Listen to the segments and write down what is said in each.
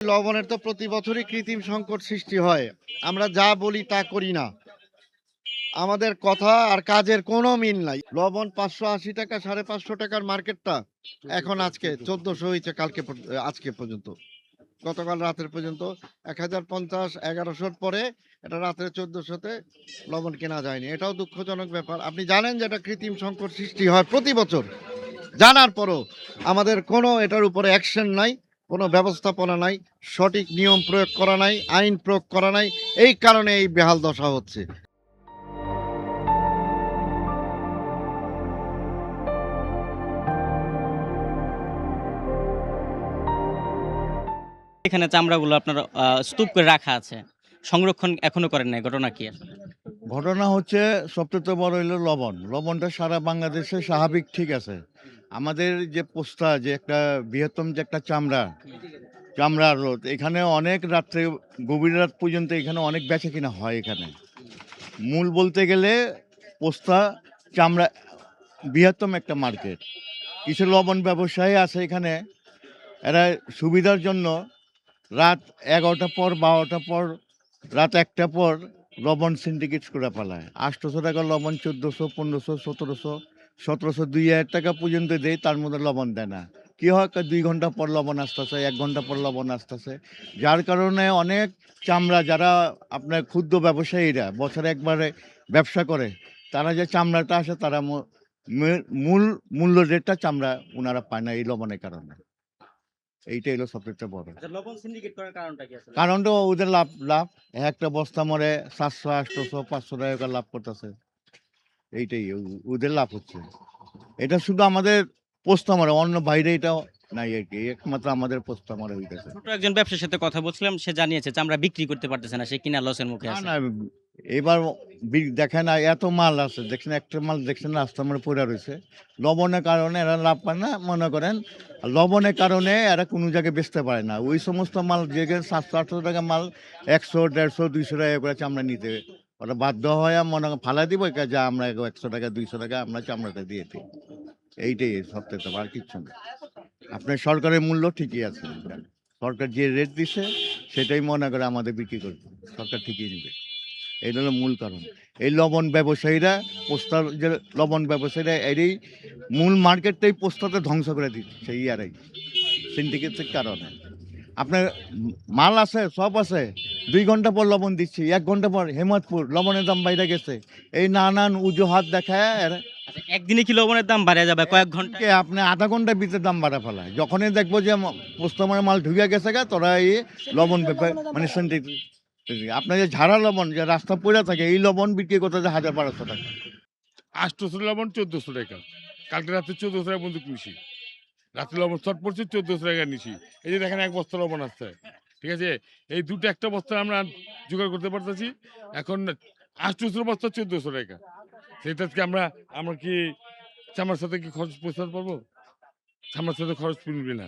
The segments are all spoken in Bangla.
লবণের তো প্রতি বছরই কৃত্রিম সংকট সৃষ্টি হয়। আমরা যা বলি তা করি না। আমাদের কথা আর কাজের কোনো মিল নাই। লবণ ৫৮০ টাকা, ৳৫৫০ মার্কেটটা এখন আজকে ১৪০০ হইছে আজকে পর্যন্ত। গতকাল রাতের পর্যন্ত ১০৫০, ১১০০ পরে এটা রাত্রে ১৪০০ তে লবণ কেনা যায়নি। এটাও দুঃখজনক ব্যাপার। আপনি জানেন যে এটা কৃত্রিম সংকট সৃষ্টি হয় প্রতি বছর। জানার পরও আমাদের কোনো এটার উপরে অ্যাকশন নাই, কোনো ব্যবস্থাপনা নাই, সঠিক নিয়ম প্রয়োগ করা নাই, আইন প্রয়োগ করা নাই। এই কারণে এই বেহাল দশা হচ্ছে। এখানে চামড়াগুলো আপনার স্তূপ করে রাখা আছে। সংরক্ষণ এখনো করেন নাই। ঘটনা কি আসলে? ঘটনা হচ্ছে সবচেয়ে বড় হইলো লবণ। লবণটা সারা বাংলাদেশে স্বাভাবিক ঠিক আছে। আমাদের যে পোস্তা যে একটা বৃহত্তম যে একটা চামড়ার রোদ এখানে অনেক রাত্রে গভীর রাত পর্যন্ত এখানে অনেক বেচাকেনা হয় এখানে। মূল বলতে গেলে পোস্তা চামড়া বৃহত্তম একটা মার্কেট। কিছু লবণ ব্যবসায়ী আছে এখানে, এরা সুবিধার জন্য রাত ১১টার পর ১২টার পর রাত ১টার পর লবণ সিন্ডিকেট করে ফেলায়। ৳৮০০ লবণ ১৪০০, ১৫০০, ১৭০০, ১৭০০, ৳২,০০০ পর্যন্ত দেয়, তার মধ্যে লবণ দেয় না। কি হয়? ২ ঘন্টা পর লবণ আসতেছে, ১ ঘন্টা পর লবণ আসতেছে। যার কারণে অনেক চামড়া যারা আপনার ক্ষুদ্র ব্যবসায়ীরা বছরে একবারে ব্যবসা করে, তারা যে চামড়াটা আসে তারা মূল মূল্য রেটটা চামড়া উনারা পায় না এই লবণের কারণে। এইটাই হলো সবচেয়ে বড়। আচ্ছা, লবণ সিন্ডিকেট করার কারণটা কি আসলে? কারণটা ওদের লাভ। একটা বস্তা মরে ৭০০, ৮০০, ৳৫০০ করে লাভ করতেছে। এইটাই ওদের লাভ হচ্ছে। এটা শুধু আমাদের পোস্তা মরে, অন্য বাইরে এটা নাই আরকি। একমাত্র আমাদের পোস্তা মরে হইতেছে। ছোট একজন ব্যবসায়ীর সাথে কথা বলছিলাম, সে জানিয়েছে চামড়া বিক্রি করতে পারতেছে না। সে কিনা লসের মুখে আছে। না, এবার দেখেন এত মাল আছে। দেখছেন একটা মাল দেখছেন রাস্তার মধ্যে পইড়া রইছে। লবণের কারণে এরা লাভ পায় না। মনে করেন লবণের কারণে এরা কোনো জায়গায় বেচতে পারে না। ওই সমস্ত মাল যেখানে ৳৭০০-৮০০ মাল ১০০, ১৫০, ৳২০০ করে চামড়া নিতে ওরা বাধ্য হয়ে মনে করেন ফালাই দিব যা আমরা ৳১০০, ৳২০০ আমরা চামড়াটা দিয়ে দিই। এইটাই সবচেয়ে আর কিচ্ছু না। আপনার সরকারের মূল্য ঠিকই আছে। সরকার যে রেট দিছে সেটাই মনে করে আমাদের বিক্রি করবে। সরকার ঠিকই নিবে। এটা হলো মূল কারণ। এই লবণ ব্যবসায়ীরা পোস্তার যে লবণ ব্যবসায়ীরা এরই মূল মার্কেটটাই পোস্তাতে ধ্বংস করে দিচ্ছে ইয়ারাই সিন্ডিকেটের কারণে। আপনার মাল আছে, সব আছে। ২ ঘন্টা পর লবণ দিচ্ছি, ১ ঘন্টা পর হেমাদপুর লবণের দাম বাইরে গেছে। এই নানান অজুহাত দেখায় এরা আচ্ছা, একদিনে কি লবণের দাম বাড়ে যাবে কয়েক ঘন্টায়? আপনি আধা ঘন্টার ভিতরে দাম বাড়া ফেলায়। যখনই দেখবো যে পোস্তামারে মাল ঢুকে গেছে তোরা এই লবণ মানে আপনার যে ঝাড়া লবণ যে রাস্তা পড়ে থাকে এই লবণ বিক্রি করতে যে ৳১,০০০-১,২০০ ৮০০ লবণ ১৪০০ টাকা। কালকে রাত্রে ১৪০০ টাকা বন্দুক নিছি। রাত্রে লবণ শর্ট পড়ছে ১৪০০ টাকা নিছি। এই যে দেখেন ১ বস্তা লবণ আসছে। ঠিক আছে? এই দুটো একটা বস্তা আমরা জোগাড় করতে পারতেছি। এখন ৮০০ বস্তা ১৪০০ টাকা। সেটা কি আমরা আমরা কি চামড়ার সাথে কি খরচ পোষাতে পারবো? চামড়ার সাথে খরচ মিলবে না।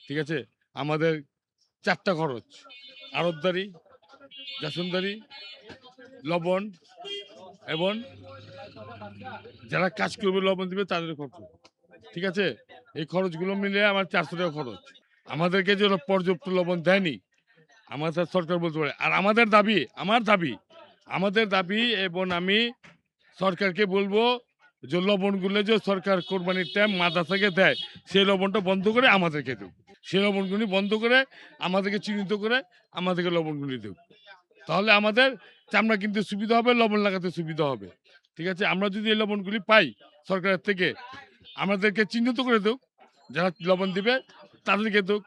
ঠিক আছে? আমাদের ৪ টা খরচ। আড়তদারি, রেশনদারি, লবণ এবং যারা কাজ করবে লবণ দিবে তাদের খরচ। ঠিক আছে? এই খরচগুলো মিলিয়ে আমার ৳৪০০ খরচ। আমাদেরকে যে পর্যাপ্ত লবণ দেয়নি, আমাদের সরকার বলতে পারে। আর আমাদের দাবি এবং আমি সরকারকে বলবো যে লবণগুলো যে সরকার কোরবানির টাইম মাদ্রাসাকে দেয়, সেই লবণটা বন্ধ করে আমাদেরকে দেক। সেই লবণগুলি বন্ধ করে আমাদেরকে চিহ্নিত করে আমাদেরকে লবণগুলি দেক। তাহলে আমাদের চামড়া কিনতে সুবিধা হবে, লবণ লাগাতে সুবিধা হবে। ঠিক আছে? আমরা যদি এই লবণগুলি পাই সরকারের থেকে, আমাদেরকে চিহ্নিত করে দেক। যারা লবণ দিবে তাদেরকে দেক।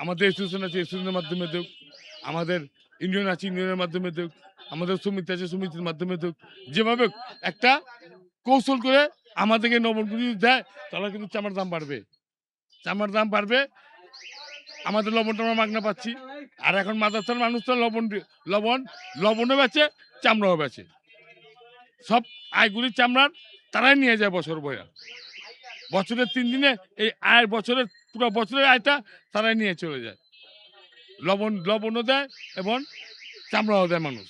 আমাদের অ্যাসোসিয়েশন আছে, অ্যাসোসিয়েশনের মাধ্যমে দেক। আমাদের ইউনিয়ন আছে, ইউনিয়নের মাধ্যমে দেক। আমাদের সমিতি আছে, সমিতির মাধ্যমে দেক। যেভাবে একটা কৌশল করে আমাদেরকে লবণগুলি দেয়, তাহলে কিন্তু চামড়ার দাম বাড়বে। চামড়ার দাম বাড়বে। আমাদের লবণটা আমরা মাগনা পাচ্ছি। আর এখন মাদ্রাসার মানুষ তো লবণও বেচে, চামড়াও বেচে। সব আয়গুলি চামড়ার তারাই নিয়ে যায় বছর বয়া। বছরের ৩ দিনে এই আয় পুরো বছরের আয়টা তারাই নিয়ে চলে যায়। লবণও দেয় এবং চামড়াও দেয় মানুষ।